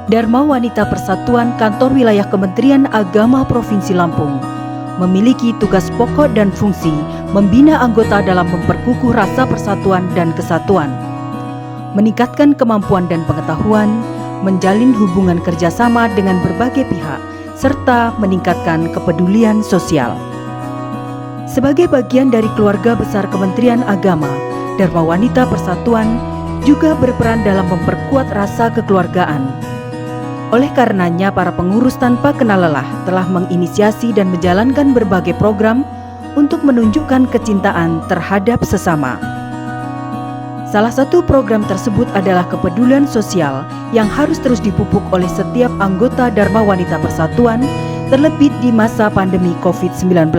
Dharma Wanita Persatuan Kantor Wilayah Kementerian Agama Provinsi Lampung memiliki tugas pokok dan fungsi membina anggota dalam memperkukuh rasa persatuan dan kesatuan, meningkatkan kemampuan dan pengetahuan, menjalin hubungan kerjasama dengan berbagai pihak, serta meningkatkan kepedulian sosial. Sebagai bagian dari keluarga besar Kementerian Agama, Dharma Wanita Persatuan juga berperan dalam memperkuat rasa kekeluargaan. Oleh karenanya, para pengurus tanpa kenal lelah telah menginisiasi dan menjalankan berbagai program untuk menunjukkan kecintaan terhadap sesama. Salah satu program tersebut adalah kepedulian sosial yang harus terus dipupuk oleh setiap anggota Dharma Wanita Persatuan, terlebih di masa pandemi COVID-19.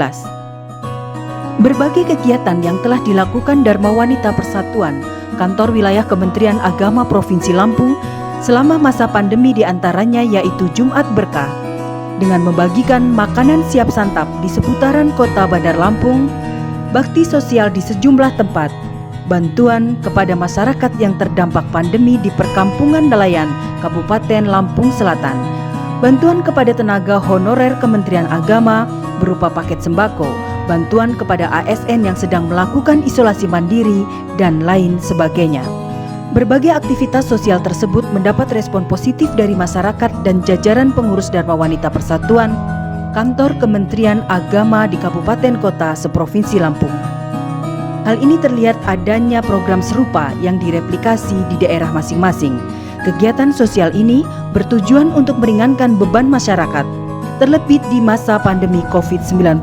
Berbagai kegiatan yang telah dilakukan Dharma Wanita Persatuan Kantor Wilayah Kementerian Agama Provinsi Lampung selama masa pandemi diantaranya yaitu Jumat Berkah dengan membagikan makanan siap santap di seputaran kota Bandar Lampung, bakti sosial di sejumlah tempat, bantuan kepada masyarakat yang terdampak pandemi di perkampungan nelayan Kabupaten Lampung Selatan, bantuan kepada tenaga honorer Kementerian Agama berupa paket sembako, bantuan kepada ASN yang sedang melakukan isolasi mandiri, dan lain sebagainya. Berbagai aktivitas sosial tersebut mendapat respon positif dari masyarakat dan jajaran pengurus Dharma Wanita Persatuan Kantor Kementerian Agama di Kabupaten Kota seprovinsi Lampung. Hal ini terlihat adanya program serupa yang direplikasi di daerah masing-masing. Kegiatan sosial ini bertujuan untuk meringankan beban masyarakat, terlebih di masa pandemi COVID-19.